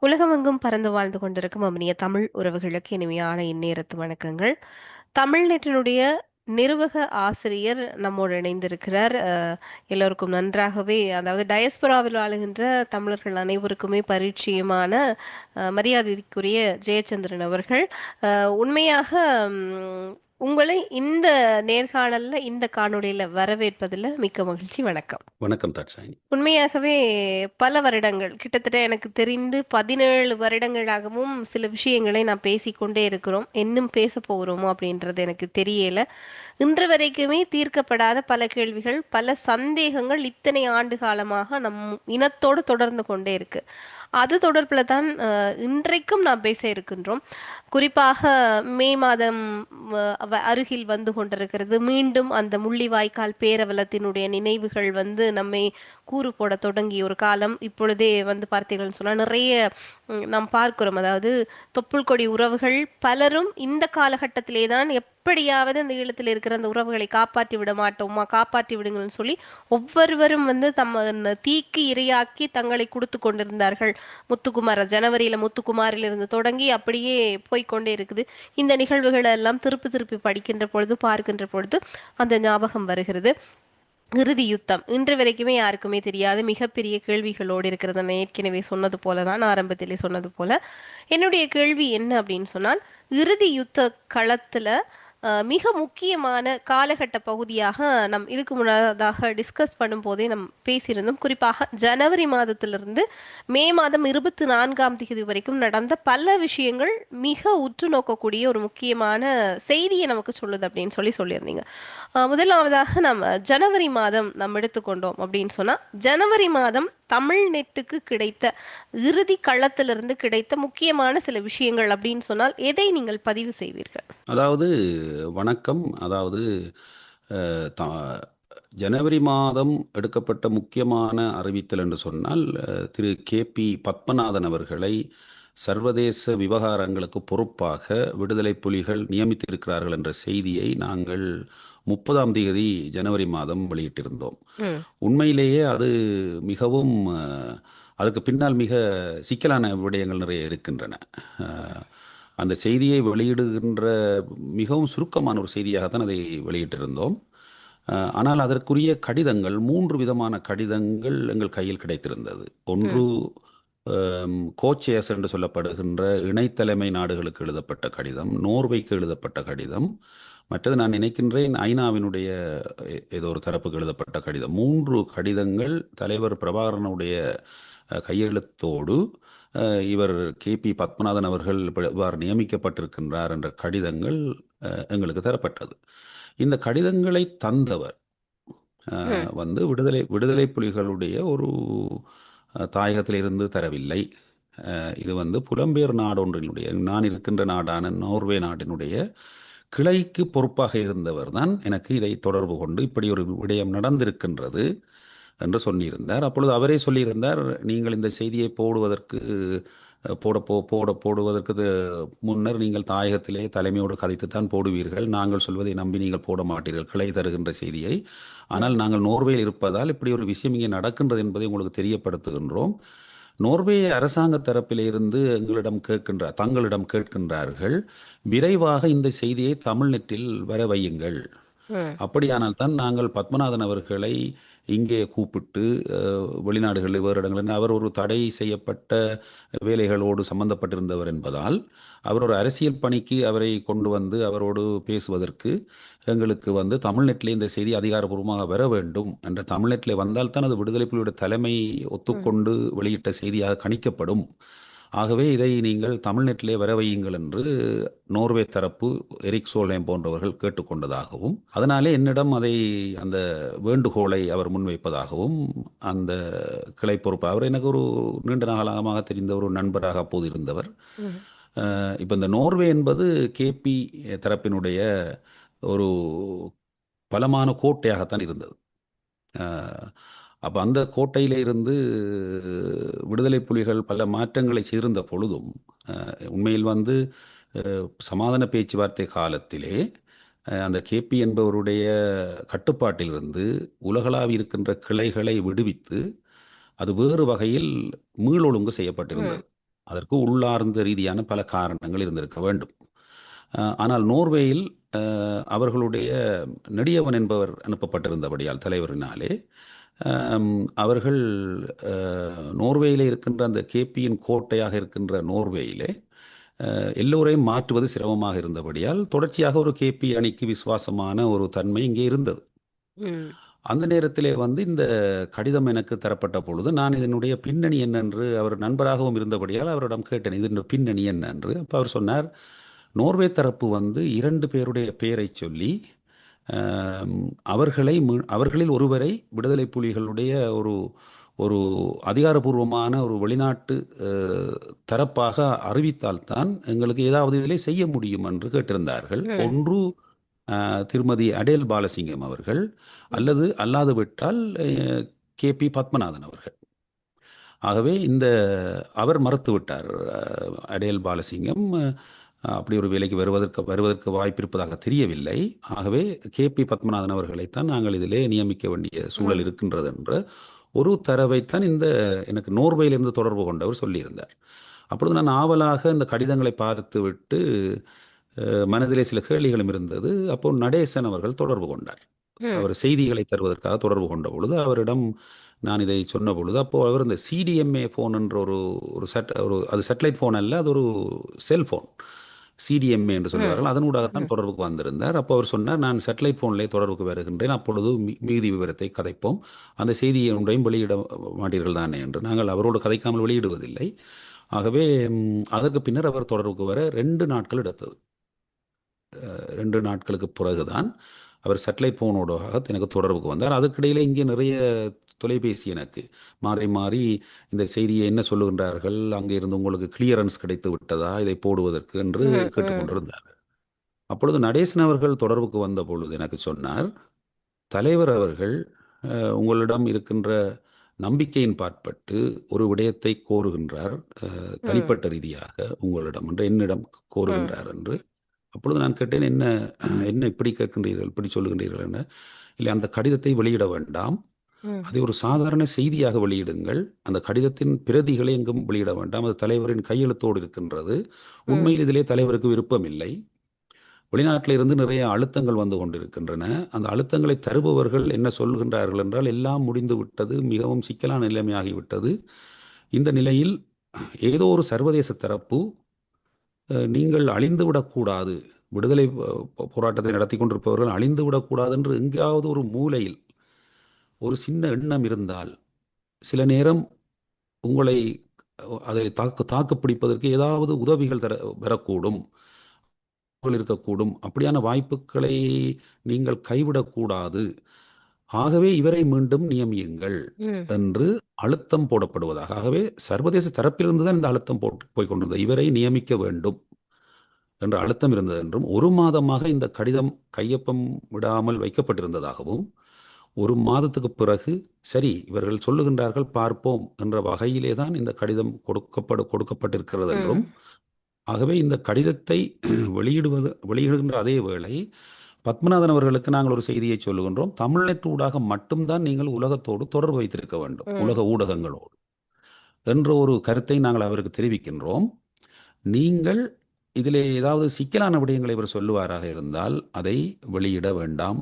உலகமெங்கும் பறந்து வாழ்ந்து கொண்டிருக்கும் அம்மினிய தமிழ் உறவுகளுக்கு இனிமையான இந்நேரத்து வணக்கங்கள். தமிழ்நெட்டினுடைய நிர்வாக ஆசிரியர் நம்மோடு இணைந்திருக்கிறார். எல்லோருக்கும் நன்றாகவே, அதாவது டயஸ்பொராவில் வாழுகின்ற தமிழர்கள் அனைவருக்குமே பரிச்சயமான மரியாதைக்குரிய ஜெயச்சந்திரன் அவர்கள். உண்மையாக உங்களை இந்த நேர்காணல்ல, இந்த காணொளியில வரவேற்பதில் மிக்க மகிழ்ச்சி. வணக்கம். வணக்கம் தாட்சாயணி. உண்மையாகவே பல வருடங்கள், கிட்டத்தட்ட எனக்கு தெரிந்து 17 வருடங்களாகவும் சில விஷயங்களை நான் பேசிக்கொண்டே இருக்கிறோம். இன்னும் பேச போகிறோமோ அப்படின்றது எனக்கு தெரியல. இன்று வரைக்குமே தீர்க்கப்படாத பல கேள்விகள், பல சந்தேகங்கள் இத்தனை ஆண்டு காலமாக நம் இனத்தோடு தொடர்ந்து கொண்டே இருக்கு. அது தொடர்பில் தான் இன்றைக்கும் நாம் பேச இருக்கின்றோம். குறிப்பாக மே மாதம் அருகில் வந்து கொண்டிருக்கிறது. மீண்டும் அந்த முள்ளிவாய்க்கால் பேரவலத்தினுடைய நினைவுகள் வந்து நம்மை கூறு போட தொடங்கிய ஒரு காலம். இப்பொழுதே வந்து பார்த்தீங்கன்னு சொன்னால் நிறைய நாம் பார்க்கிறோம். அதாவது தொப்புள் கொடி உறவுகள் பலரும் இந்த காலகட்டத்திலே தான் எப்படியாவது அந்த ஈழத்தில் இருக்கிற அந்த உறவுகளை காப்பாற்றி விட மாட்டோமா, காப்பாற்றி விடுங்கள்னு சொல்லி ஒவ்வொருவரும் வந்து தம்ம தீக்கு இரையாக்கி தங்களை கொடுத்து கொண்டிருந்தார்கள். முத்துக்குமார் ஜனவரியில முத்துக்குமாரிலிருந்து தொடங்கி அப்படியே போய்க்கொண்டே இருக்குது. இந்த நிகழ்வுகளை எல்லாம் திருப்பி திருப்பி படிக்கின்ற பொழுது, பார்க்கின்ற பொழுது அந்த ஞாபகம் வருகிறது. இறுதி யுத்தம் இன்று வரைக்குமே யாருக்குமே தெரியாது, மிகப்பெரிய கேள்விகளோடு இருக்கிறது. நான் ஏற்கனவே சொன்னது போலதான், ஆரம்பத்திலே சொன்னது போல என்னுடைய கேள்வி என்ன அப்படின்னு சொன்னால், இறுதி யுத்த களத்துல மிக முக்கியமான காலகட்ட பகுதியாக நம் இதுக்கு முன்னதாக டிஸ்கஸ் பண்ணும் போதே நம் பேசியிருந்தோம். குறிப்பாக ஜனவரி மாதத்திலிருந்து மே மாதம் 24ஆம் தேதி வரைக்கும் நடந்த பல விஷயங்கள் மிக உற்று நோக்கக்கூடிய ஒரு முக்கியமான செய்தியை நமக்கு சொல்லுது அப்படின்னு சொல்லியிருந்தீங்க. முதலாவதாக நம்ம ஜனவரி மாதம் நம்ம எடுத்துக்கொண்டோம் அப்படின்னு சொன்னா, ஜனவரி மாதம் தமிழ் நெட்டுக்கு கிடைத்த இறுதி களத்திலிருந்து கிடைத்த முக்கியமான சில விஷயங்கள் அப்படின்னு சொன்னால் எதை நீங்கள் பதிவு செய்வீர்கள்? அதாவது வணக்கம். அதாவது அஹ், த- ஜனவரி மாதம் எடுக்கப்பட்ட முக்கியமான அறிவித்தல் என்று சொன்னால், திரு கே.பி. பத்மநாதன் அவர்களை சர்வதேச விவகாரங்களுக்கு பொறுப்பாக விடுதலை புலிகள் நியமித்திருக்கிறார்கள் என்ற செய்தியை நாங்கள் 30ஆம் தேதி ஜனவரி மாதம் வெளியிட்டிருந்தோம். ம். உண்மையிலேயே அது மிகவும் அதுக்கு பின்னால் மிக சிக்கலான விடயங்கள் நிறைய இருக்கின்றன. அஹ், அந்த செய்தியை வெளியிடுகின்ற மிகவும் சுருக்கமான ஒரு செய்தியாகத்தான் அதை வெளியிட்டிருந்தோம். ஆனால் அதற்குரிய கடிதங்கள் 3 விதமான கடிதங்கள் எங்கள் கையில் கிடைத்திருந்தது. ஒன்று ம். கோச்சேஸ் என்று சொல்லப்படுகின்ற இணைத்தலைமை நாடுகளுக்கு எழுதப்பட்ட கடிதம், நோர்வேக்கு எழுதப்பட்ட கடிதம், மற்றது நான் நினைக்கின்றேன் ஐநாவினுடைய ஏதோ ஒரு தரப்புக்கு எழுதப்பட்ட கடிதம். 3 கடிதங்கள் தலைவர் பிரபாகரனுடைய கையெழுத்தோடு இவர் கே.பி. பத்மநாதன் அவர்கள் இவ்வாறு நியமிக்கப்பட்டிருக்கின்றார் என்ற கடிதங்கள் எங்களுக்கு தரப்பட்டது. இந்த கடிதங்களை தந்தவர் ம். வந்து விடுதலை விடுதலை புலிகளுடைய ஒரு தாயகத்திலிருந்து தரவில்லை. இது வந்து புலம்பெயர் நாடொன்றினுடைய, நான் இருக்கின்ற நாடான நோர்வே நாட்டினுடைய கிளைக்கு பொறுப்பாக இருந்தவர் தான் எனக்கு இதை தொடர்பு கொண்டு இப்படி ஒரு விடயம் நடந்திருக்கின்றது என்று சொல்லியிருந்தார். அப்பொழுது அவரே சொல்லியிருந்தார், நீங்கள் இந்த செய்தியை போடுவதற்கு போடுவதற்கு முன்னர் நீங்கள் தாயகத்திலே தலைமையோடு கதைத்துத்தான் போடுவீர்கள். நாங்கள் சொல்வதை நம்பி நீங்கள் போட மாட்டீர்கள், கிளை தருகின்ற செய்தியை. ஆனால் ம். நாங்கள் நோர்வேயில் இருப்பதால் இப்படி ஒரு விஷயம் இங்கே நடக்கின்றது என்பதை உங்களுக்கு தெரியப்படுத்துகின்றோம். நோர்வே அரசாங்க தரப்பிலே இருந்து தங்களிடம் கேட்கின்றார்கள், விரைவாக இந்த செய்தியை தமிழ் நெட்டில் வர வையுங்கள். ம். அப்படியானால் தான் நாங்கள் பத்மநாதன் அவர்களை இங்கே கூப்பிட்டு வெளிநாடுகளில் வேறு இடங்களில் அவர் ஒரு தடை செய்யப்பட்ட வேலைகளோடு சம்பந்தப்பட்டிருந்தவர் என்பதால் அவர் ஒரு அரசியல் பணிக்கு அவரை கொண்டு வந்து அவரோடு பேசுவதற்கு எங்களுக்கு வந்து தமிழ்நெட்டிலே இந்த செய்தி அதிகாரப்பூர்வமாக வர வேண்டும் என்ற, தமிழ்நெட்டிலே வந்தால்தான் அது விடுதலை புலியோட தலைமை ம். ஒத்துக்கொண்டு வெளியிட்ட செய்தியாக கணிக்கப்படும். ஆகவே இதை நீங்கள் தமிழ்நெட்டிலே வர வையுங்கள் என்று நோர்வே தரப்பு எரிக் சோல்ஹேம் போன்றவர்கள் கேட்டுக்கொண்டதாகவும், அதனாலே என்னிடம் அந்த வேண்டுகோளை அவர் முன்வைப்பதாகவும் அந்த கிளை பொறுப்பு, அவர் எனக்கு ஒரு நீண்ட காலமாக தெரிந்த ஒரு நண்பராக அப்போது இருந்தவர். ம். இப்போ இந்த நோர்வே என்பது கேபி தரப்பினுடைய ஒரு பலமான கோட்டையாகத்தான் இருந்தது. அப்போ அந்த கோட்டையிலே இருந்து விடுதலை புலிகள் பல மாற்றங்களை செய்திருந்த பொழுதும், உண்மையில் வந்து சமாதான பேச்சுவார்த்தை காலத்திலே அந்த கேபி என்பவருடைய கட்டுப்பாட்டிலிருந்து உலகளாவி இருக்கின்ற கிளைகளை விடுவித்து அது வேறு வகையில் மீளொழுங்கு ம். செய்யப்பட்டிருந்தது. அதற்கு உள்ளார்ந்த ரீதியான பல காரணங்கள் இருந்திருக்க வேண்டும். ஆனால் நோர்வேயில் அவர்களுடைய நெடியவன் என்பவர் அனுப்பப்பட்டிருந்தபடியால் தலைவரினாலே அம், அவர்கள் நோர்வேயிலே இருக்கின்ற அந்த கேபியின் கோட்டையாக இருக்கின்ற நோர்வேயிலே எல்லோரையும் மாற்றுவது சிரமமாக இருந்தபடியால் தொடர்ச்சியாக ஒரு கேபி அணிக்கு விசுவாசமான ஒரு தன்மை இங்கே இருந்தது. ம். அந்த நேரத்திலே வந்து இந்த கடிதம் எனக்கு தரப்பட்ட பொழுது நான் இதனுடைய பின்னணி என்னென்று அவர் நண்பராகவும் இருந்தபடியால் அவரிடம் கேட்டேன், இதனுடைய பின்னணி என்ன என்று. அப்போ அவர் சொன்னார், நோர்வே தரப்பு வந்து 2 பேருடைய பெயரை சொல்லி ஆம், அவர்களில் ஒருவரை விடுதலை புலிகளுடைய ஒரு ஒரு அதிகாரபூர்வமான ஒரு வெளிநாட்டு தரப்பாக அறிவித்தால்தான் எங்களுக்கு ஏதாவது இதிலே செய்ய முடியும் என்று கேட்டிருந்தார்கள். ம். ஒன்று திருமதி அடேல் பாலசிங்கம் அவர்கள், ம். அல்லது அல்லாது விட்டால் கேபி பத்மநாதன் அவர்கள். ஆகவே அவர் மறுத்து விட்டார். அடேல் பாலசிங்கம் அப்படி ஒரு வேலைக்கு வருவதற்கு வாய்ப்பு இருப்பதாக தெரியவில்லை. ஆகவே கேபி பத்மநாதன் அவர்களைத்தான் நாங்கள் இதிலே நியமிக்க வேண்டிய சூழல் ம். இருக்கின்றது என்ற ஒரு தரவைத்தான் எனக்கு நோர்வேயிலிருந்து தொடர்பு கொண்டவர் சொல்லியிருந்தார். அப்பொழுது நான் ஆவலாக இந்த கடிதங்களை பார்த்துவிட்டு மனதிலே சில கேள்விகளும் இருந்தது. அப்போ நடேசன் அவர்கள் தொடர்பு கொண்டார். ம். அவர் செய்திகளை தருவதற்காக தொடர்பு கொண்ட பொழுது அவரிடம் நான் இதை சொன்ன பொழுது, அப்போ அவர் இந்த சிடிஎம்ஏ ஃபோன் என்ற ஒரு அது சேட்டலைட் ஃபோன் அல்ல, அது ஒரு செல்போன், சிடிஎம்ஏ என்று ம். சொல்வார்கள், அதனூடாகத்தான் ம். தொடர்புக்கு வந்திருந்தார். அப்போ அவர் சொன்னார், நான் சேட்டலைட் ஃபோனிலே தொடர்புக்கு வருகின்றேன், அப்பொழுது மீதி விவரத்தை கதைப்போம், அந்த செய்தியை ஒன்றையும் வெளியிட மாட்டீர்கள் தானே என்று. நாங்கள் அவரோடு கதைக்காமல் வெளியிடுவதில்லை. ஆகவே அதற்கு பின்னர் அவர் தொடர்புக்கு வர 2 நாட்கள் எடுத்தது. 2 நாட்களுக்கு பிறகுதான் அவர் சேட்டலைட் ஃபோனோடாக எனக்கு தொடர்புக்கு வந்தார். அதுக்கிடையில் இங்கே நிறைய தொலைபேசி எனக்கு மாறி மாறி இந்த செய்தியை என்ன சொல்லுகின்றார்கள், அங்கே இருந்து உங்களுக்கு கிளியரன்ஸ் கிடைத்து விட்டதா இதை போடுவதற்கு என்று ம். ம். கேட்டுக்கொண்டிருந்தார். அப்பொழுது நடேசன் அவர்கள் தொடர்புக்கு வந்த பொழுது எனக்கு சொன்னார், தலைவர் அவர்கள் உங்களிடம் இருக்கின்ற நம்பிக்கையின் பாற்பட்டு ஒரு விடயத்தை கோருகின்றார், ம். தனிப்பட்ட ரீதியாக உங்களிடம் என்று என்னிடம் ம். கோருகின்றார் என்று. அப்பொழுது நான் கேட்டேன், என்ன என்ன இப்படி கேட்கின்றீர்கள், இப்படி சொல்லுகின்றீர்கள் என்ன? இல்லை, அந்த கடிதத்தை வெளியிட வேண்டாம், ம். அதை ஒரு சாதாரண செய்தியாக வெளியிடுங்கள், அந்த கடிதத்தின் பிரதிகளை எங்கும் வெளியிட வேண்டாம், அது தலைவரின் கையெழுத்தோடு இருக்கின்றது, ம். உண்மையில் இதிலே தலைவருக்கு விருப்பம் இல்லை, வெளிநாட்டில் இருந்து நிறைய அழுத்தங்கள் வந்து கொண்டிருக்கின்றன, அந்த அழுத்தங்களை தருபவர்கள் என்ன சொல்கின்றார்கள் என்றால் எல்லாம் முடிந்து விட்டது, மிகவும் சிக்கலான நிலைமையாகிவிட்டது, இந்த நிலையில் ஏதோ ஒரு சர்வதேச தரப்பு நீங்கள் அழிந்து விடக்கூடாது, விடுதலை போராட்டத்தை நடத்தி கொண்டிருப்பவர்கள் அழிந்து விடக்கூடாது என்று எங்கேயாவது ஒரு மூலையில் ஒரு சின்ன எண்ணம் இருந்தால் சில நேரம் உங்களை அதை தாக்கு பிடிப்பதற்கு ஏதாவது உதவிகள் பெறக்கூடும், இருக்கக்கூடும், அப்படியான வாய்ப்புகளை நீங்கள் கைவிடக்கூடாது, ஆகவே இவரை மீண்டும் நியமியுங்கள் ம். என்று அழுத்தம் போடப்படுவதாக. ஆகவே சர்வதேச தரப்பிலிருந்து தான் இந்த அழுத்தம் போட்டு போய்கொண்டிருந்தது, இவரை நியமிக்க வேண்டும் என்ற அழுத்தம் இருந்தது என்றும், 1 மாதமாக இந்த கடிதம் கையொப்பம் விடாமல் வைக்கப்பட்டிருந்ததாகவும், 1 மாதத்துக்கு பிறகு சரி இவர்கள் சொல்லுகின்றார்கள் பார்ப்போம் என்ற வகையிலே தான் இந்த கடிதம் கொடுக்கப்பட்டிருக்கிறது என்றும், ம். ஆகவே இந்த கடிதத்தை வெளியிடுகின்ற அதே வேளை பத்மநாதன் அவர்களுக்கு நாங்கள் ஒரு செய்தியை சொல்லுகின்றோம், தமிழ்நெட் ஊடாக மட்டும்தான் நீங்கள் உலகத்தோடு தொடர்பு வைத்திருக்க வேண்டும், ம். உலக ஊடகங்களோடு என்ற ஒரு கருத்தை நாங்கள் அவருக்கு தெரிவிக்கின்றோம். நீங்கள் இதிலே ஏதாவது சிக்கலான விடயங்களை இவர் சொல்லுவாராக இருந்தால் அதை வெளியிட வேண்டாம்,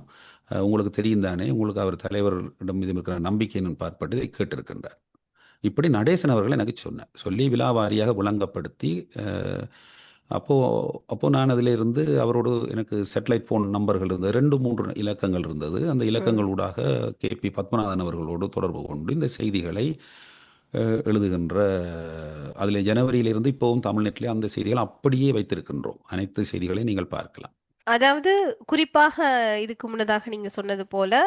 உங்களுக்கு தெரியும் தானே, உங்களுக்கு அவர் தலைவரிடம் மீது இருக்கிற நம்பிக்கையின் பார்ப்பட்டு இதை கேட்டிருக்கின்றார். இப்படி நடேசன் அவர்கள் எனக்கு சொல்லி விலாவாரியாக விளங்கப்படுத்தி, அப்போ அப்போ நான் அதில் இருந்து அவரோடு எனக்கு சேட்டலைட் ஃபோன் நம்பர்கள் இருந்தது, 2 3 இலக்கங்கள் இருந்தது, அந்த ம். இலக்கங்கள் ஊடாக கேபி பத்மநாதன் அவர்களோடு தொடர்பு கொண்டு இந்த செய்திகளை எழுதுகின்ற, அதில் ஜனவரியிலிருந்து இப்போவும் தமிழ்நெட்டிலே அந்த செய்திகள் அப்படியே வைத்திருக்கின்றோம், அனைத்து செய்திகளையும் நீங்கள் பார்க்கலாம். அதாவது குறிப்பாக இதுக்கு முன்னதாக நீங்க சொன்னது போல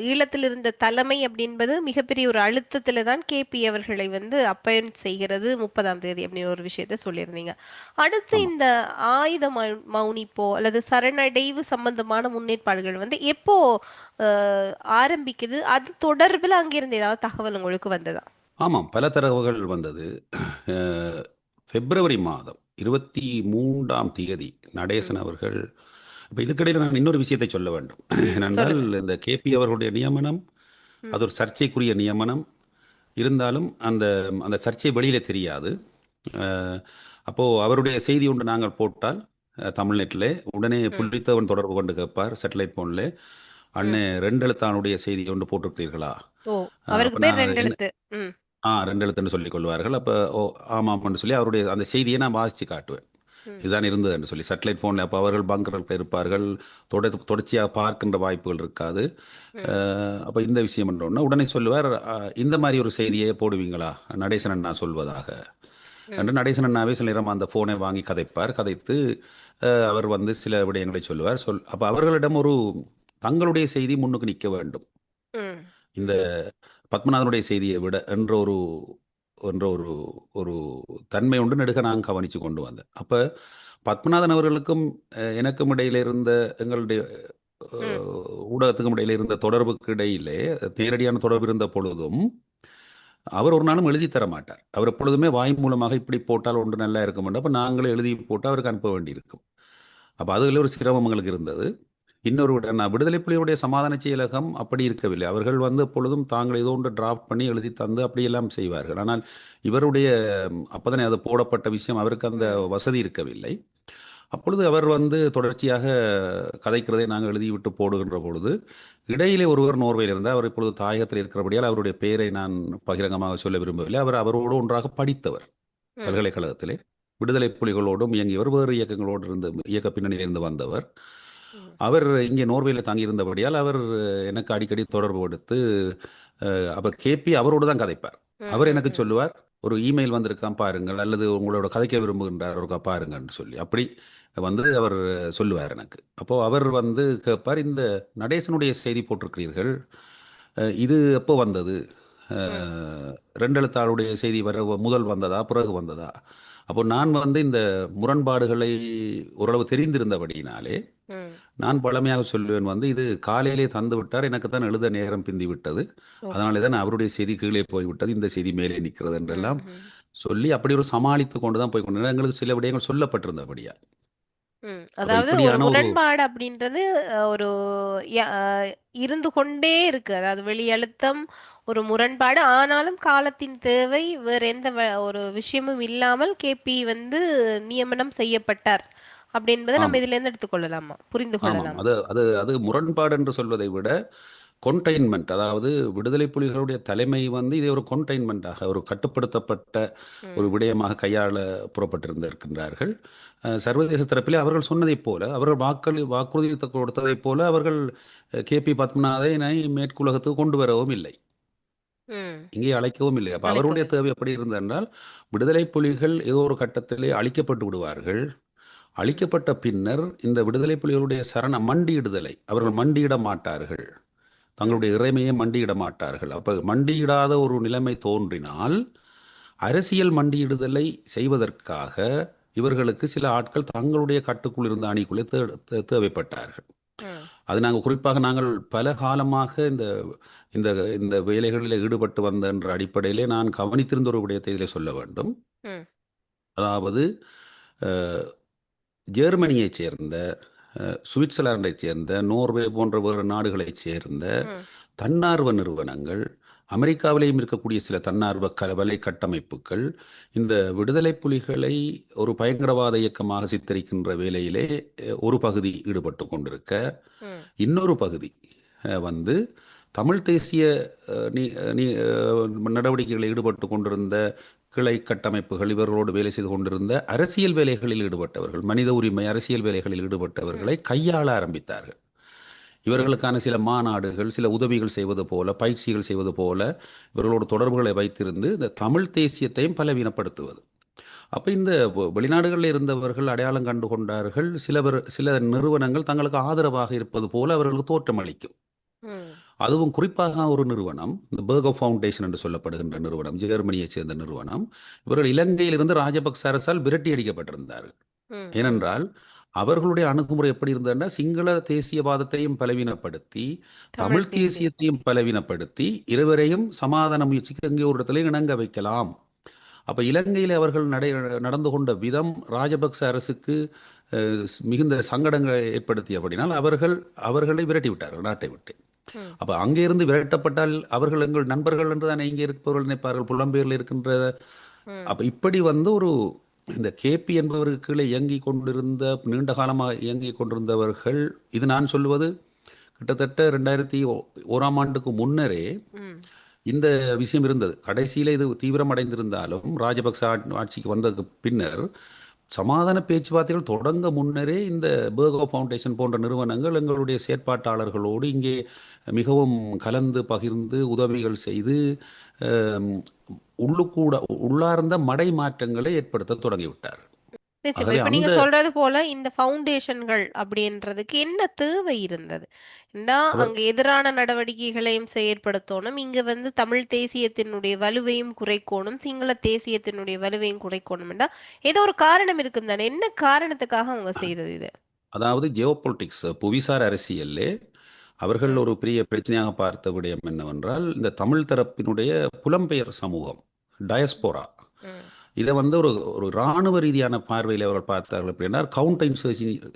ஈழத்தில் இருந்த தலைமை அப்படின்பது மிகப்பெரிய ஒரு அழுத்தத்துல தான் கேபி அவர்களை வந்து அப்பாயிண்ட் செய்கிறது 30ஆம் தேதி அப்படின்னு ஒரு விஷயத்த சொல்லியிருந்தீங்க. அடுத்து ஆமாம். இந்த ஆயுத மௌனிப்போ அல்லது சரணடைவு சம்பந்தமான முன்னேற்பாடுகள் வந்து எப்போ ஆரம்பிக்குது? அது தொடர்பில் அங்கிருந்து ஏதாவது தகவல் உங்களுக்கு வந்ததா? ஆமாம், பல தரவுகள் வந்தது. பிப்ரவரி மாதம் 23ஆம் தேதி ம். நடேசன் அவர்கள், இப்போ இதுக்கிடையில் நான் இன்னொரு விஷயத்தை சொல்ல வேண்டும். ஏனென்றால் சொல்லுங்க. இந்த கேபி அவர்களுடைய நியமனம் ம். அது ஒரு சர்ச்சைக்குரிய நியமனம், இருந்தாலும் அந்த அந்த சர்ச்சை வெளியில தெரியாது. அஹ், அப்போ அவருடைய செய்தி ஒன்று நாங்கள் போட்டால் தமிழ்நெட்டில் உடனே ம். புள்ளித்தவன் தொடர்பு கொண்டு கேட்பார் சேட்டலைட் போன்ல, ம். அண்ணே ரெண்டெழுத்தானுடைய செய்தி ஒன்று போட்டிருக்கிறீர்களா? ஓ, அப்போ அவருக்கு பேர் நான் ரெண்டு என்ன எழுத்து. ம். ரெண்டெழுத்துன்னு சொல்லிக் கொள்வார்கள். அப்போ ஓ ஆமாம்னு சொல்லி அவருடைய அந்த செய்தியை நான் வாசித்து காட்டுவேன். ம். இதுதான் இருந்தது என்று சொல்லி சேட்டலைட் ஃபோனில் அப்போ அவர்கள் பங்கரில் இருப்பார்கள், தொடர்ச்சியாக பார்க்கின்ற வாய்ப்புகள் இருக்காது. ம். அப்போ இந்த விஷயம் என்றோன்னா உடனே சொல்லுவார், இந்த மாதிரி ஒரு செய்தியை போடுவீங்களா நடேசன் அண்ணா சொல்வதாக ம். என்று. நடேசன் அண்ணாவே சில நேரம் அந்த ஃபோனை வாங்கி கதைப்பார். கதைத்து அவர் வந்து சில விடயங்களை சொல்லுவார். அப்போ அவர்களிடம் ஒரு தங்களுடைய செய்தி முன்னுக்கு நிற்க வேண்டும். ம். இந்த பத்மநாதனுடைய செய்தியை விட என்ற ஒரு ஒரு தன்மை உண்டு நெடுக நான் கவனித்து கொண்டு வந்தேன். அப்போ பத்மநாதன் அவர்களுக்கும் எனக்கும் இடையில இருந்த எங்களுடைய ம். ஊடகத்துக்கும் இடையில இருந்த தொடர்புக்கு இடையிலே நேரடியான தொடர்பு இருந்த பொழுதும் அவர் ஒரு நாளும் எழுதி தர மாட்டார். அவர் எப்பொழுதுமே வாய் மூலமாக இப்படி போட்டால் ஒன்று நல்லா இருக்க மாட்டோம். அப்போ நாங்களே எழுதி போட்டு அவருக்கு அனுப்ப வேண்டியிருக்கும். அப்போ அதில் ஒரு சிரமம் எங்களுக்கு இருந்தது. இன்னொரு நான் விடுதலை புலிகளுடைய சமாதான செயலகம் அப்படி இருக்கவில்லை. அவர்கள் வந்து எப்பொழுதும் தாங்கள் ஏதோ ஒன்று டிராஃப்ட் பண்ணி எழுதி தந்து அப்படியெல்லாம் செய்வார்கள். ஆனால் இவருடைய அப்போதானே அது போடப்பட்ட விஷயம், அவருக்கு அந்த ம். வசதி இருக்கவில்லை. அப்பொழுது அவர் வந்து தொடர்ச்சியாக கதைக்கிறதை நாங்கள் எழுதிவிட்டு போடுகின்ற பொழுது இடையிலே ஒருவர் நோர்வேயில் இருந்தார். அவர் இப்பொழுது தாயகத்தில் இருக்கிறபடியால் அவருடைய பெயரை நான் பகிரங்கமாக சொல்ல விரும்பவில்லை. அவர் அவரோடு ஒன்றாக படித்தவர் ம். பல்கலைக்கழகத்திலே. விடுதலை புலிகளோடும் இயங்கியவர், வேறு இயக்கங்களோடு இருந்து இயக்க பின்னணியிலிருந்து வந்தவர். ம். அவர் இங்கே நோர்வேயில் தங்கியிருந்தபடியால் அவர் எனக்கு அடிக்கடி தொடர்பு கொடுத்து அப்போ கேபி அவரோடு தான் கதைப்பார். ம். அவர் ம். எனக்கு ம். சொல்லுவார், ஒரு இமெயில் வந்திருக்கான் பாருங்கள், அல்லது உங்களோட கதைக்க விரும்புகின்றார் ஒருக்கா பாருங்கன்னு சொல்லி அப்படி வந்து அவர் சொல்லுவார் எனக்கு. அப்போது அவர் வந்து கேட்பார், இந்த நடேசனுடைய செய்தி போட்டிருக்கிறீர்கள், இது எப்போ வந்தது? ம். ரெண்டெழுத்தாளுடைய செய்தி முதல் வந்ததா பிறகு வந்ததா? அப்போ நான் வந்து இந்த முரண்பாடுகளை ஓரளவு தெரிந்திருந்தபடியினாலே ம். நான் பழமையாக சொல்லுவேன் வந்து, இது காலையிலே தந்து விட்டார், எனக்கு தான் எழுத நேரம் பிந்தி விட்டது, ஓகே. அதனாலே தான் அவருடைய செய்தி கீழே போய்விட்டது, இந்த செய்தி மேலே நிற்கிறது ம். என்றெல்லாம் ம். சொல்லி அப்படி ஒரு சமாளித்து கொண்டு தான் போய் கொண்டு எங்களுக்கு சில விடயங்கள் சொல்லப்பட்டிருந்தபடியா. ம். அப்போ அதாவது ஒரு இப்படியான ஒரு முரண்பாடு அப்படின்றது ஒரு இருந்து கொண்டே இருக்கு. அதாவது வெளி அழுத்தம், ஒரு முரண்பாடு. ஆனாலும் காலத்தின் தேவை, வேற எந்த ஒரு விஷயமும் இல்லாமல் கேபி வந்து நியமனம் செய்யப்பட்டார் அப்படி என்பதை நம்ம ஆமாம் இதுல இருந்து எடுத்துக்கொள்ளலாமா, புரிந்து ஆமாம் கொள்ளலாமா? அது அது அது முரண்பாடு என்று சொல்வதை விட கொன்டைன்மெண்ட், அதாவது விடுதலை புலிகளுடைய தலைமை வந்து இதை ஒரு கொன்டைன்மெண்ட்டாக, ஒரு கட்டுப்படுத்தப்பட்ட ஒரு ம். விடயமாக கையாள புறப்பட்டிருந்திருக்கின்றார்கள். சர்வதேச தரப்பிலே அவர்கள் சொன்னதைப் போல, அவர்கள் வாக்குறுதி கொடுத்ததைப் போல அவர்கள் கேபி பத்மநாதனை மேற்குலகத்துக்கு கொண்டு வரவும் இல்லை, ம். இங்கே அழைக்கவும் இல்லை. அப்போ அவருடைய அழைக்கவில்லை. தேவை எப்படி இருந்தென்றால், விடுதலை புலிகள் ஏதோ ஒரு கட்டத்திலே அழிக்கப்பட்டு விடுவார்கள், ம். அழிக்கப்பட்ட பின்னர் இந்த விடுதலை புலிகளுடைய மண்டியிடுதலை, அவர்கள் மண்டியிட மாட்டார்கள், ம். தங்களுடைய இறைமையை மண்டியிட மாட்டார்கள். அப்போ மண்டியிடாத ஒரு நிலைமை தோன்றினால் அரசியல் மண்டியிடுதலை செய்வதற்காக இவர்களுக்கு சில ஆட்கள் தங்களுடைய கட்டுக்குள் இருந்த அணிக்குள்ளே தேவைப்பட்டார்கள். ம். அது குறிப்பாக நாங்கள் பல காலமாக இந்த இந்த இந்த வேலைகளில் ஈடுபட்டு வந்த என்ற அடிப்படையிலே நான் கவனித்திருந்த ஒரு விடயத்தை இதில் சொல்ல வேண்டும். ம். அதாவது அஹ், ஜெர்மனியைச் சேர்ந்த, சுவிட்சர்லாந்தைச் சேர்ந்த, நோர்வே போன்ற வேறு நாடுகளைச் சேர்ந்த ம். தன்னார்வ நிறுவனங்கள், அமெரிக்காவிலேயும் இருக்கக்கூடிய சில தன்னார்வ வலை கட்டமைப்புகள் இந்த விடுதலை புலிகளை ஒரு பயங்கரவாத இயக்கமாக சித்தரிக்கின்ற வேலையிலே ஒரு பகுதி ஈடுபட்டு கொண்டிருக்க, ம். இன்னொரு பகுதி வந்து தமிழ் தேசிய நடவடிக்கைகளில் ஈடுபட்டு கொண்டிருந்த கிளை கட்டமைப்புகள், இவர்களோடு வேலை செய்து கொண்டிருந்த அரசியல் வேலைகளில் ஈடுபட்டவர்கள், மனித உரிமை அரசியல் வேலைகளில் ஈடுபட்டவர்களை ம். கையாள ஆரம்பித்தார்கள். இவர்களுக்கான சில மாநாடுகள், சில உதவிகள் செய்வது போல, பயிற்சிகள் செய்வது போல இவர்களோடு தொடர்புகளை வைத்திருந்து இந்த தமிழ் தேசியத்தையும் பலவீனப்படுத்துவது. அப்போ இந்த வெளிநாடுகளில் இருந்தவர்கள் அடையாளம் கண்டு கொண்டார்கள், சில நிறுவனங்கள் தங்களுக்கு ஆதரவாக இருப்பது போல அவர்களுக்கு தோற்றமளிக்கும். ம். அதுவும் குறிப்பாக ஒரு நிறுவனம், இந்த பேர்கோ ஃபவுண்டேஷன் என்று சொல்லப்படுகின்ற நிறுவனம், ஜெர்மனியைச் சேர்ந்த நிறுவனம், இவர்கள் இலங்கையிலிருந்து ராஜபக்ச அரசால் விரட்டி அடிக்கப்பட்டிருந்தார்கள். ம். ம். ஏனென்றால் அவர்களுடைய அணுகுமுறை எப்படி இருந்ததுன்னா, சிங்கள தேசியவாதத்தையும் பலவீனப்படுத்தி தமிழ் தமிழ் தேசியம். தேசியத்தையும் பலவீனப்படுத்தி இருவரையும் சமாதான முயற்சிக்கு எங்கே ஒரு இடத்துல இணங்க வைக்கலாம். அப்ப இலங்கையில் அவர்கள் நடந்து கொண்ட விதம் ராஜபக்ச அரசுக்கு மிகுந்த சங்கடங்களை ஏற்படுத்தியபடினால் அவர்களை விரட்டி விட்டார்கள் நாட்டை விட்டு. ம். அப்ப அங்கே இருந்து விரட்டப்பட்டால் அவர்கள் எங்கள் நண்பர்கள் என்று தானே இங்கே இருப்பவர்கள் நினைப்பார்கள், புலம்பெயரில் இருக்கின்ற ம். அப்போ இப்படி வந்து ஒரு இந்த கேபி என்பவருக்கு கீழே இயங்கி கொண்டிருந்த நீண்ட காலமாக இயங்கி கொண்டிருந்தவர்கள், இது நான் சொல்லுவது கிட்டத்தட்ட 2001ஆம் ஆண்டுக்கு முன்னரே ம். இந்த விஷயம் இருந்தது. கடைசியில் இது தீவிரமடைந்திருந்தாலும் ராஜபக்ச ஆட்சிக்கு வந்ததுக்கு பின்னர் சமாதான பேச்சுவார்த்தைகள் தொடங்க முன்னரே இந்த பேர்கோ ஃபவுண்டேஷன் போன்ற நிறுவனங்கள் எங்களுடைய செயற்பாட்டாளர்களோடு இங்கே மிகவும் கலந்து பகிர்ந்து உதவிகள் செய்து அம், உள்ளுக்கூட உள்ளார்ந்த மடை மாற்றங்களை ஏற்படுத்த தொடங்கிவிட்டார். நிச்சயமா. ஆகவே இப்ப நீங்க அந்த சொல்றது போல இந்த ஃபவுண்டேஷன்கள் அப்படின்றதுக்கு என்ன தேவை இருந்தது? ஏன்னா, அவர் அங்க எதிரான நடவடிக்கைகளையும் செயற்படுத்தணும். இங்க வந்து தமிழ் தேசியத்தினுடைய வலுவையும் குறைக்கோணும். சிங்கள தேசியத்தினுடைய வலுவையும் குறைக்கோணும்னா, ஏதோ ஒரு காரணம் இருக்கும் தானே? என்ன காரணத்துக்காக அவங்க செய்தது இது? அதாவது ஜியோ பொலிட்டிக்ஸ் புவிசார் அரசியல்லே அவர்கள் ம். ஒரு பெரிய பிரச்சனையாக பார்த்த விடயம் என்னவென்றால், இந்த தமிழ் தரப்பினுடைய புலம்பெயர் சமூகம், டயஸ்போரா, ம். இதை வந்து ஒரு ஒரு இராணுவ ரீதியான பார்வையில் அவர்கள் பார்த்தார்கள். அப்படின்னா கவுண்டர்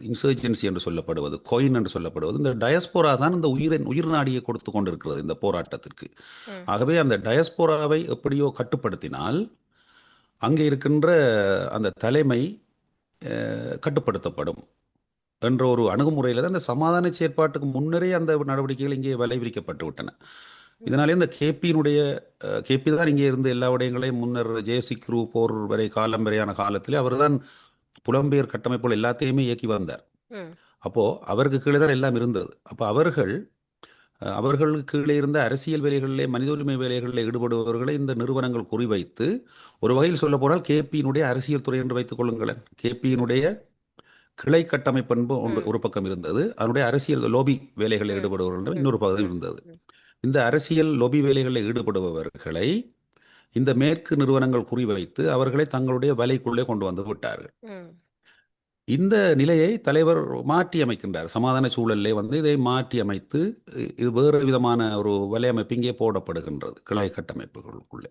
இன்சர்ஜென்சி என்று சொல்லப்படுவது, கொயின் என்று சொல்லப்படுவது, இந்த டயஸ்போரா தான் இந்த உயிர் நாடியை கொடுத்து கொண்டிருக்கிறது இந்த போராட்டத்திற்கு. ம். ஆகவே அந்த டயஸ்போராவை எப்படியோ கட்டுப்படுத்தினால் அங்கே இருக்கின்ற அந்த தலைமை கட்டுப்படுத்தப்படும் என்ற ஒரு அணுகுமுறையில் தான் இந்த சமாதான செயற்பாட்டுக்கு முன்னரே அந்த நடவடிக்கைகள் இங்கே விளைவிக்கப்பட்டு விட்டன. இதனாலே இந்த கேபியினுடைய கேபி தான் இங்கே இருந்து எல்லா விடயங்களையும் முன்னர் ஜேசி குரூ போர் வரை காலம் வரையான காலத்திலே அவர்தான் புலம்பெயர் கட்டமைப்புகள் எல்லாத்தையுமே இயக்கி வந்தார். ம். அப்போ அவருக்கு கீழே தான் எல்லாம் இருந்தது. அப்போ அவர்களுக்கு கீழே இருந்த அரசியல் வேலைகளிலே மனித உரிமை வேலைகளில் ஈடுபடுபவர்களை இந்த நிறுவனங்கள் குறிவைத்து, ஒரு வகையில் சொல்ல போனால் கேபியினுடைய அரசியல் துறை என்று வைத்துக் கொள்ளுங்களேன். கேபியினுடைய கிளை கட்டமைப்பு என்பது ஒன்று ம். ஒரு பக்கம் இருந்தது. அதனுடைய அரசியல் லோபி வேலைகளில் ம். ஈடுபடுபவர்கள் ம். இன்னொரு பக்கம் ம். இருந்தது. ம். இந்த அரசியல் லொபி வேலைகளில் ஈடுபடுபவர்களை இந்த மேற்கு நிறுவனங்கள் குறிவைத்து அவர்களை தங்களுடைய வலைக்குள்ளே கொண்டு வந்து விட்டார்கள். ம். இந்த நிலையை தலைவர் மாற்றி அமைக்கின்றார். சமாதான சூழலிலே வந்து இதை மாற்றி அமைத்து இது வேறு விதமான ஒரு வலையமைப்பு இங்கே போடப்படுகின்றது கிளை கட்டமைப்புகளுக்குள்ளே.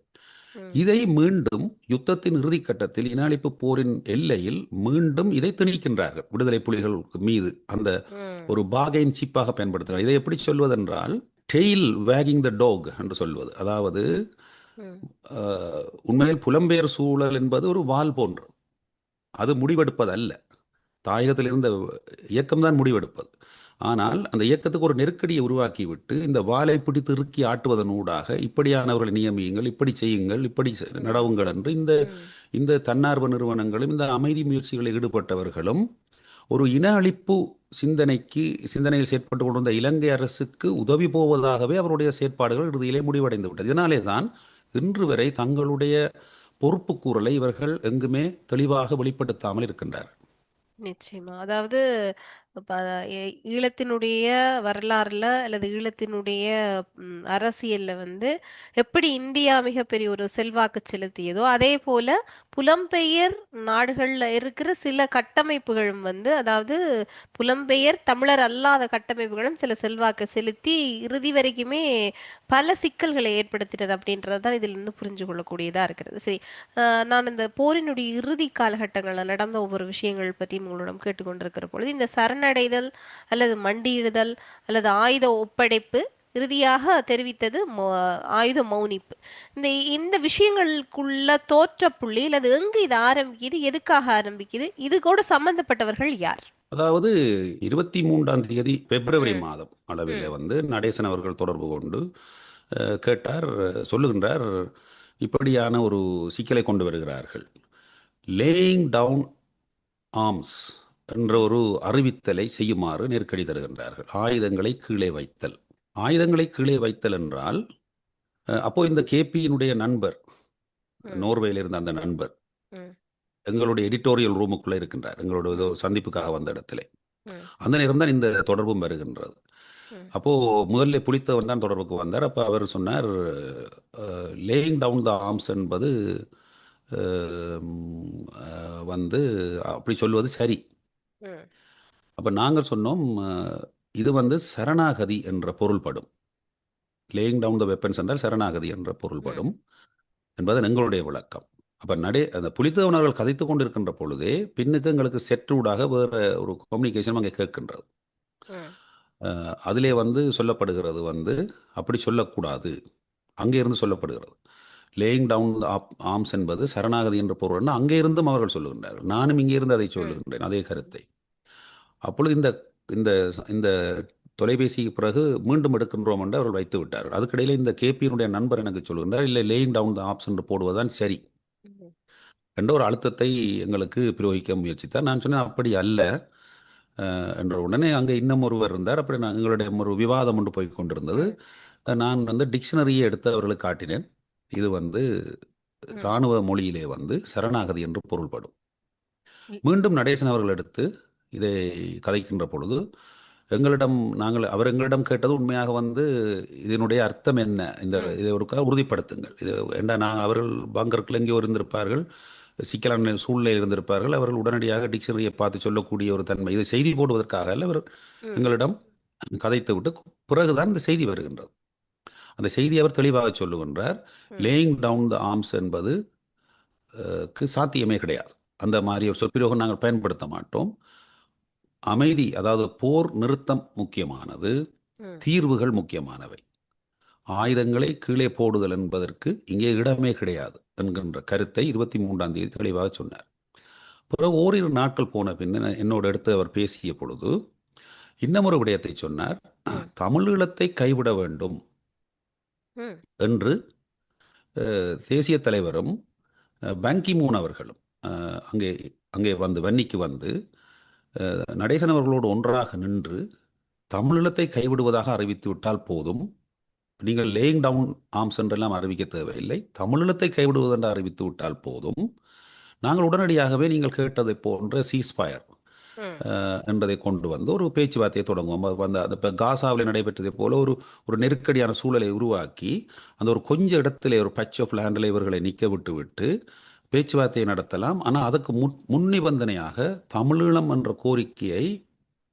ம். இதை மீண்டும் யுத்தத்தின் இறுதிக் கட்டத்தில் இன அழிப்பு போரின் எல்லையில் மீண்டும் இதை திணிக்கின்றார்கள் விடுதலை புலிகள் மீது. அந்த ம். ஒரு பாகைன் சிப்பாக பயன்படுத்துகிறார். இதை எப்படி சொல்வதென்றால் டெயில் வேகிங் த டாக் என்று சொல்வது. அதாவது ம். உண்மையில் புலம்பெயர் சூழல் என்பது ஒரு வால் போன்று, அது முடிவெடுப்பது அல்ல. தாயகத்தில் இருந்த இயக்கம்தான் முடிவெடுப்பது. ஆனால் அந்த இயக்கத்துக்கு ஒரு நெருக்கடியை உருவாக்கிவிட்டு இந்த வாளை பிடித்து இறுக்கி ஆட்டுவதன் ஊடாக இப்படியானவர்களை நியமியுங்கள், இப்படி செய்யுங்கள், இப்படி ம். நடவுங்கள் என்று இந்த ம். இந்த தன்னார்வ நிறுவனங்களும் இந்த அமைதி முயற்சிகளில் ஈடுபட்டவர்களும் ஒரு இன அழிப்பு சிந்தனையில் செயற்பட்டு கொண்டிருந்த இலங்கை அரசுக்கு உதவி போவதாகவே அவருடைய செயற்பாடுகள் இறுதியிலே முடிவடைந்து விட்டது. இதனாலே தான் இன்று வரை தங்களுடைய பொறுப்புக்கூறலை இவர்கள் எங்குமே தெளிவாக வெளிப்படுத்தாமல் இருக்கின்றார். நிச்சயமா. அதாவது இப்ப ஈழத்தினுடைய வரலாறுல அல்லது ஈழத்தினுடைய அரசியல்ல வந்து எப்படி இந்தியா மிகப்பெரிய ஒரு செல்வாக்கு செலுத்தியதோ, அதே போல புலம்பெயர் நாடுகள்ல இருக்கிற சில கட்டமைப்புகளும் வந்து அதாவது புலம்பெயர் தமிழர் அல்லாத கட்டமைப்புகளும் சில செல்வாக்கு செலுத்தி இறுதி வரைக்குமே பல சிக்கல்களை ஏற்படுத்தினது அப்படின்றது தான் இதுல இருந்து புரிஞ்சு கொள்ளக்கூடியதா இருக்கிறது. சரி, நான் இந்த போரினுடைய இறுதி காலகட்டங்கள்ல நடந்த ஒவ்வொரு விஷயங்கள் பற்றி உங்களிடம் கேட்டுக்கொண்டிருக்கிற பொழுது இந்த சரணடைதல் அல்லது மண்டியிடுதல் அல்லது ஆயுத ஒப்படைப்பு இறுதியாக தெரிவித்தது ஆயுத மௌனிப்பு. இந்த இந்த விஷயங்களுக்குள்ள தோற்ற புள்ளி அல்லது எங்கு இது ஆரம்பிக்குது, எதுக்காக ஆரம்பிக்குது, இது கூட சம்பந்தப்பட்டவர்கள் யார்? அதாவது 23ஆம் தேதி பிப்ரவரி ம். மாதம் அளவில் ம். வந்து நடேசன் அவர்கள் தொடர்பு கொண்டு கேட்டார், சொல்லுகின்றார், இப்படியான ஒரு சிக்கலை கொண்டு வருகிறார்கள். லேயிங் டவுன் ஆர்ம்ஸ் என்ற ஒரு அறிவித்தலை செய்யுமாறு நெருக்கடி தருகின்றார்கள். ஆயுதங்களை கீழே வைத்தல். ஆயுதங்களை கீழே வைத்தல் என்றால் அப்போ இந்த கேபியினுடைய நண்பர், ம். நோர்வேயில் இருந்த அந்த நண்பர் ம். எங்களுடைய எடிட்டோரியல் ரூமுக்குள்ளே இருக்கின்றார், எங்களோட ஏதோ சந்திப்புக்காக வந்த இடத்துல. ம். அந்த நேரம் தான் இந்த தொடர்பும் வருகின்றது. ம். அப்போ முதல்ல புலித்தவன் தான் தொடர்புக்கு வந்தார். அப்போ அவர் சொன்னார், லேயிங் டவுன் த ஆர்ம்ஸ் என்பது வந்து அப்படி சொல்வது சரி. ம். அப்போ நாங்கள் சொன்னோம், இது வந்து சரணாகதி என்ற பொருள்படும். லேயிங் டவுன் த வெப்பன்ஸ் என்றால் சரணாகதி என்ற ம். பொருள்படும் என்பது எங்களுடைய விளக்கம். அப்போ அந்த புலித்தேவனர்கள் கதைத்து கொண்டிருக்கின்ற பொழுதே பின்னுக்கு எங்களுக்கு செற்றூடாக வேறு ஒரு கம்யூனிகேஷன் அங்கே கேட்கின்றது. ம். அதிலே வந்து சொல்லப்படுகிறது வந்து அப்படி சொல்லக்கூடாது, அங்கே இருந்து சொல்லப்படுகிறது, லேயிங் டவுன் ஆர்ம்ஸ் என்பது சரணாகதி என்ற பொருள் அங்கே இருந்தும் அவர்கள் சொல்லுகின்றார்கள். நானும் இங்கே இருந்து அதை ம். சொல்லுகின்றேன், அதே கருத்தை. அப்பொழுது இந்த இந்த இந்த தொலைபேசிக்கு பிறகு மீண்டும் எடுக்கின்றோம் என்று அவர்கள் வைத்து விட்டார்கள். அதுக்கிடையில் இந்த கேபியினுடைய நண்பர் எனக்கு சொல்லுகின்றார், இல்லை லேயிங் டவுன் த ஆப்ஸ் என்று போடுவதுதான் சரி ம். என்ற ஒரு அழுத்தத்தை எங்களுக்கு பிரயோகிக்க முயற்சித்தார். நான் சொன்னேன், அப்படி அல்ல என்ற உடனே அங்கே இன்னும் ஒருவர் இருந்தார். அப்படி எங்களுடைய ஒரு விவாதம் ஒன்று போய் கொண்டிருந்தது. ம். நான் டிக்ஷனரியை எடுத்து அவர்களுக்கு காட்டினேன். இது ம். இராணுவ மொழியிலே சரணாகதி என்று பொருள்படும். இ- மீண்டும் நடேசன் அவர்கள் எடுத்து இதை கதைக்கின்ற பொழுது அவர் எங்களிடம் கேட்டது உண்மையாக இதனுடைய அர்த்தம் என்ன, ம். இதை ஒரு உறுதிப்படுத்துங்கள். இது ஏண்டா அவர்கள் பங்கருக்குள் எங்கேயோ இருந்திருப்பார்கள், சிக்கலான சூழ்நிலையில் இருந்திருப்பார்கள். அவர்கள் உடனடியாக டிக்ஷனரியை பார்த்து சொல்லக்கூடிய ஒரு தன்மை, இது செய்தி போடுவதற்காக அல்ல, அவர் ம். எங்களிடம் கதைத்து விட்டு பிறகுதான் இந்த செய்தி வருகின்றது. அந்த செய்தி அவர் தெளிவாக சொல்லுகின்றார். ம். லேயிங் டவுன் த ஆர்ம்ஸ் என்பது சாத்தியமே கிடையாது. அந்த மாதிரி ஒரு சொற்பிரயோகம் நாங்கள் பயன்படுத்த மாட்டோம். அமைதி, அதாவது போர் நிறுத்தம் முக்கியமானது, ம். தீர்வுகள் முக்கியமானவை. ஆயுதங்களை கீழே போடுதல் என்பதற்கு இங்கே இடமே கிடையாது என்கின்ற கருத்தை 23ஆம் தேதி தெளிவாக சொன்னார். பிறகு ஓரிரு நாட்கள் போன பின்ன என்னோடு எடுத்து அவர் பேசிய பொழுது இன்னமொரு விடயத்தை சொன்னார். ம். தமிழீழத்தை கைவிட வேண்டும் ம். என்று தேசிய தலைவரும் பாங்கி மூன் அவர்களும் அங்கே அங்கே வன்னிக்கு நடேசன் அவர்களோடு ஒன்றாக நின்று தமிழீழத்தை கைவிடுவதாக அறிவித்து விட்டால் போதும், நீங்கள் லேயிங் டவுன் ஆர்ம்ஸ் என்றெல்லாம் அறிவிக்க தேவையில்லை, தமிழீழத்தை கைவிடுவது என்று அறிவித்து விட்டால் போதும், நாங்கள் உடனடியாகவே நீங்கள் கேட்டதை போன்ற சீஸ்ஃபயர் ம். என்பதை கொண்டு ஒரு பேச்சுவார்த்தையை தொடங்குவோம். அந்த இப்போ காசாவில் நடைபெற்றதை போல ஒரு நெருக்கடியான சூழலை உருவாக்கி அந்த ஒரு கொஞ்ச இடத்திலே ஒரு பட்ச் ஆஃப் லேண்டில் இவர்களை நிற்க விட்டு பேச்சுவார்த்தையை நடத்தலாம். ஆனால் அதுக்கு முன் நிபந்தனையாக தமிழீழம் என்ற கோரிக்கையை ம்.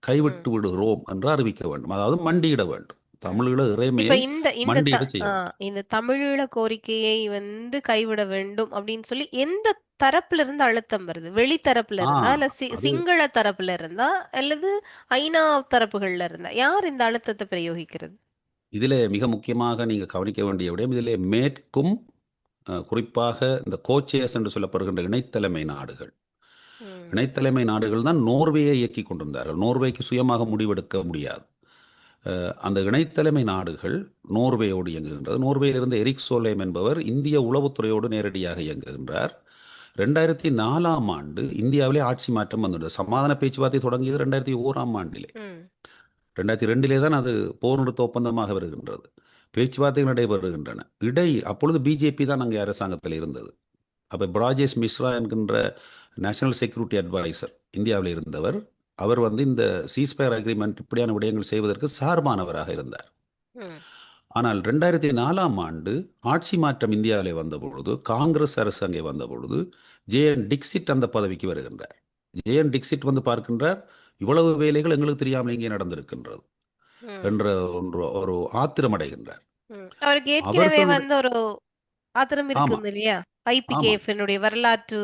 கைவிட்டு விடுகிறோம் என்று அறிவிக்க வேண்டும். அதாவது மண்டியிட வேண்டும். ம். தமிழீழ இப்ப இறைமையை இந்த இந்த மண்டியிட செய்ய வேண்டும். இந்த தமிழீழ கோரிக்கையை கைவிட வேண்டும் அப்படின்னு சொல்லி எந்த தரப்புல இருந்து அழுத்தம் வருது? வெளி தரப்புல ஆ இருந்தா இல்ல அது சிங்கள தரப்புல இருந்தா அல்லது ஐநா தரப்புகள்ல இருந்தா யார் இந்த அழுத்தத்தை பிரயோகிக்கிறது? இதிலே மிக முக்கியமாக நீங்கள் கவனிக்க வேண்டிய விடயம், இதிலே மேற்கும் குறிப்பாக இந்த கோச்சேஸ் என்று சொல்லப்படுகின்ற இணைத்தலைமை நாடுகள், ம். இணைத்தலைமை நாடுகள் தான் நோர்வேயை இயக்கி கொண்டிருந்தார்கள். நோர்வேக்கு சுயமாக முடிவெடுக்க முடியாது. அந்த இணைத்தலைமை நாடுகள் நோர்வேயோடு இயங்குகின்றது. நோர்வேயில் இருந்த எரிக் சோலேம் என்பவர் இந்திய உளவுத்துறையோடு நேரடியாக இயங்குகின்றார். 2004ஆம் ஆண்டு இந்தியாவிலே ஆட்சி மாற்றம் வந்துள்ளது. சமாதான பேச்சுவார்த்தை தொடங்கியது 2001ஆம் ஆண்டிலே. ம். 2002 தான் அது போர் நிறுத்த ஒப்பந்தமாக வருகின்றது. பேச்சுவார்த்தைகள் நடைபெறுகின்றன. அப்பொழுது பிஜேபி தான் அங்கே அரசாங்கத்தில் இருந்தது. அப்போ பிராஜேஷ் மிஸ்ரா என்கின்ற நேஷனல் செக்யூரிட்டி அட்வைசர் இந்தியாவில் இருந்தவர். அவர் இந்த சீஸ்பயர் அக்ரிமெண்ட் இப்படியான விடயங்கள் செய்வதற்கு சார்பானவராக இருந்தார். ம். ஆனால் 2004ஆம் ஆண்டு ஆட்சி மாற்றம் இந்தியாவிலே வந்தபொழுது, காங்கிரஸ் அரசு அங்கே வந்தபொழுது ஜே.என். டிக்சிட் அந்த பதவிக்கு வருகின்றார். ஜே.என். டிக்சிட் பார்க்கின்றார், இவ்வளவு வேலைகள் எங்களுக்கு தெரியாமல் இங்கே நடந்திருக்கின்றது ம். என்ற ஒரு ஆத்திரம் அடைகின்றார். ம். அவருக்கு ஏற்கனவே அவர்களுடைய ஒரு ஆத்திரம் ஆமா, இருக்குது இல்லையா? ஆமா, ஐபிகேஎஃப் வரலாற்று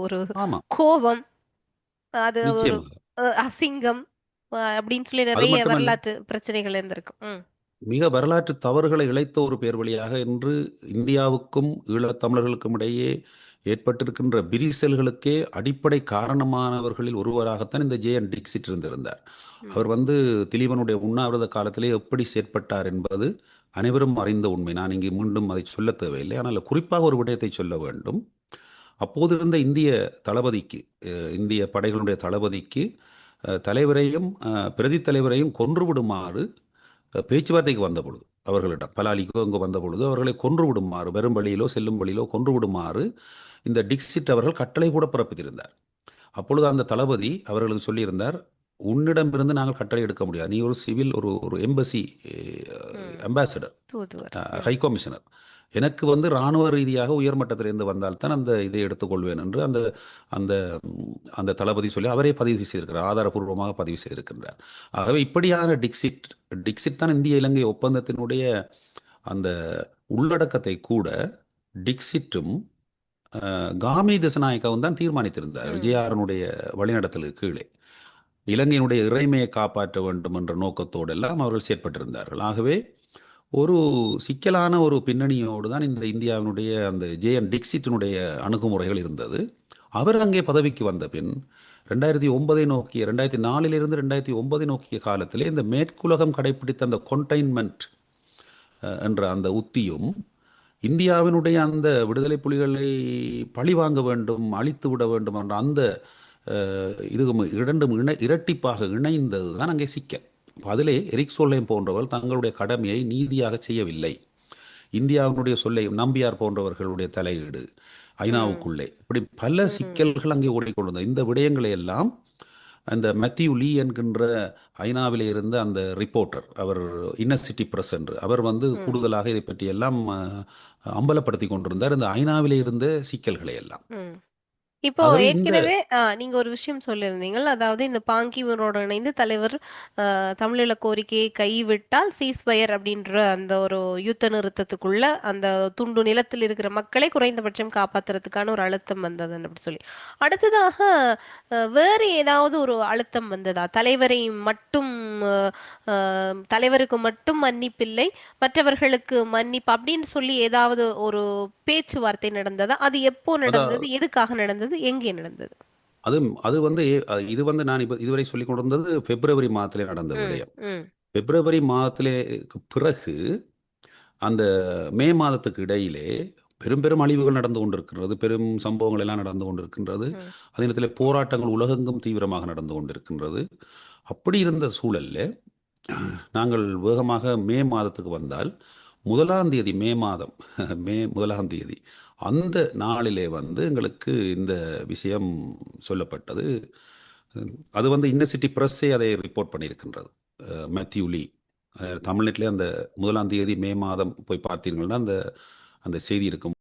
ஒரு ஆமா, கோபம், அது ஒரு நிச்சயமாக. அசிங்கம் அப்படின்னு சொல்லி அது நிறைய மட்டுமல்ல, வரலாற்று பிரச்சனைகள் இருந்திருக்கும். ம். மிக வரலாற்று தவறுகளை இழைத்த ஒரு பேர் வழியாக இன்று இந்தியாவுக்கும் ஈழத்தமிழர்களுக்கும் இடையே ஏற்பட்டிருக்கின்ற விரிசல்களுக்கே அடிப்படை காரணமானவர்களில் ஒருவராகத்தான் இந்த ஜே.என். டிக்சிட் இருந்திருந்தார். ம். அவர் திலீபனுடைய உண்ணாவிரத காலத்திலே எப்படி செயற்பட்டார் என்பது அனைவரும் அறிந்த உண்மை. நான் இங்கு மீண்டும் அதை சொல்ல தேவையில்லை. ஆனால் குறிப்பாக ஒரு விடயத்தை சொல்ல வேண்டும். அப்போது இருந்த இந்திய தளபதிக்கு, இந்திய படைகளுடைய தளபதிக்கு தலைவரையும் பிரதி தலைவரையும் கொன்றுவிடுமாறு பேச்சுவார்த்தைக்கு வந்த பொழுது, அவர்களிடம் பலாலிக்கோ அங்கு வந்த பொழுது அவர்களை கொன்று விடுமாறு, வரும் வழியிலோ செல்லும் வழியிலோ கொன்று விடுமாறு இந்த டிக்சிட் அவர்கள் கட்டளை கூட பிறப்பித்திருந்தார். அப்பொழுது அந்த தளபதி அவர்களுக்கு சொல்லியிருந்தார், உன்னிடமிருந்து நாங்கள் கட்டளை எடுக்க முடியாது, நீ ஒரு சிவில், ஒரு எம்பசி ம். அம்பாசிடர், தூதுவர். ஹை கமிஷனர், எனக்கு இராணுவ ரீதியாக உயர்மட்டத்திலிருந்து வந்தால்தான் அந்த இதை எடுத்துக்கொள்வேன் என்று அந்த அந்த அந்த தளபதி சொல்லி அவரே பதிவு செய்திருக்கிறார், ஆதாரபூர்வமாக பதிவு செய்திருக்கின்றார். ஆகவே இப்படியான டிக்சிட் தான் இந்திய இலங்கை ஒப்பந்தத்தினுடைய அந்த உள்ளடக்கத்தை கூட டிக்சிட்டும் காமி திசநாயக்கவும் தான் தீர்மானித்திருந்தார். ம். விஜயாரனுடைய வழிநடத்தலுக்கு கீழே இலங்கையினுடைய இறைமையை காப்பாற்ற வேண்டும் என்ற நோக்கத்தோடு எல்லாம் அவர்கள் செயற்பட்டிருந்தார்கள். ஆகவே ஒரு சிக்கலான ஒரு பின்னணியோடு தான் இந்த இந்தியாவினுடைய அந்த ஜேஎன் டிக்சிட்டினுடைய அணுகுமுறைகள் இருந்தது. அவர் அங்கே பதவிக்கு வந்த பின் 2009 நோக்கிய 2004 2009 நோக்கிய காலத்திலே இந்த மேற்குலகம் கடைபிடித்த அந்த கொண்டைன்மெண்ட் என்ற அந்த உத்தியும் இந்தியாவினுடைய அந்த விடுதலை புலிகளை பழிவாங்க வேண்டும், அழித்து விட வேண்டும் என்ற அந்த இது இரண்டும் இரட்டிப்பாக இணைந்தது தான் அங்கே சிக்கல். அதிலே எரிக் சோல்ஹேம் போன்றவர் தங்களுடைய கடமையை நீதியாக செய்யவில்லை. இந்தியாவினுடைய சொல்லை நம்பியார் போன்றவர்களுடைய தலையீடு ம், ஐநாவுக்குள்ளே இப்படி பல ம், சிக்கல்கள் அங்கே ஓடிக்கொண்டிருந்தது. இந்த விடயங்களை எல்லாம் அந்த மேத்யூ லீ என்கின்ற ஐநாவிலே இருந்த அந்த ரிப்போர்ட்டர், அவர் இன்னசிட்டி பிரஸ் என்று அவர் வந்து ம், கூடுதலாக இதை பற்றி எல்லாம் அம்பலப்படுத்தி கொண்டிருந்தார், இந்த ஐநாவிலே இருந்த சிக்கல்களை எல்லாம். ம். இப்போ ஆகவே இந்த ஏற்கனவே நீங்க ஒரு விஷயம் சொல்லியிருந்தீங்க. அதாவது இந்த பாங்கிமூனோட இணைந்து தலைவர் தமிழீழ கோரிக்கையை கைவிட்டால் சீஸ்ஃபயர் அப்படின்ற அந்த ஒரு யுத்த நிறுத்தத்துக்குள்ள அந்த துண்டு நிலத்தில் இருக்கிற மக்களை குறைந்தபட்சம் காப்பாத்துறதுக்கான ஒரு அழுத்தம் வந்ததுன்னு அப்படி சொல்லி. அடுத்ததாக வேறு ஏதாவது ஒரு அழுத்தம் வந்ததா? தலைவரை மட்டும் அஹ், தலைவருக்கு மட்டும் மன்னிப்பில்லை, மற்றவர்களுக்கு மன்னிப்பு அப்படின்னு சொல்லி ஏதாவது ஒரு பேச்சுவார்த்தை நடந்ததா? அது எப்போ நடந்தது? அதான் எதுக்காக நடந்தது? எங்கே நடந்தது? அது அது வந்து இது வந்து நான் இப்போ இதுவரை சொல்லிக் கொண்டிருந்தது பிப்ரவரி மாதத்திலே நடந்த ம், விடயம். ம், பிப்ரவரி மாதத்திலே பிறகு அந்த மே மாதத்துக்கு இடையிலே பெரும் பெரும் அழிவுகள் நடந்து கொண்டிருக்கின்றது, பெரும் சம்பவங்கள் எல்லாம் நடந்து கொண்டிருக்கின்றது. ம், அதே நேரத்தில் போராட்டங்கள் உலகெங்கும் தீவிரமாக நடந்து கொண்டிருக்கின்றது. அப்படி இருந்த சூழல்ல நாங்கள் வேகமாக மே மாதத்துக்கு வந்தால், 1ஆம் தேதி மே மாதம் மே 1ஆம் தேதி அந்த நாளிலே வந்து எங்களுக்கு இந்த விஷயம் சொல்லப்பட்டது. அது வந்து இன்னசிட்டி பிரஸ்ஸே அதை ரிப்போர்ட் பண்ணியிருக்கின்றது. மேத்யூ லீ தமிழ்நெட்லேயே அந்த 1ஆம் தேதி மே மாதம் போய் பார்த்தீங்கன்னா அந்த அந்த செய்தி இருக்கும்.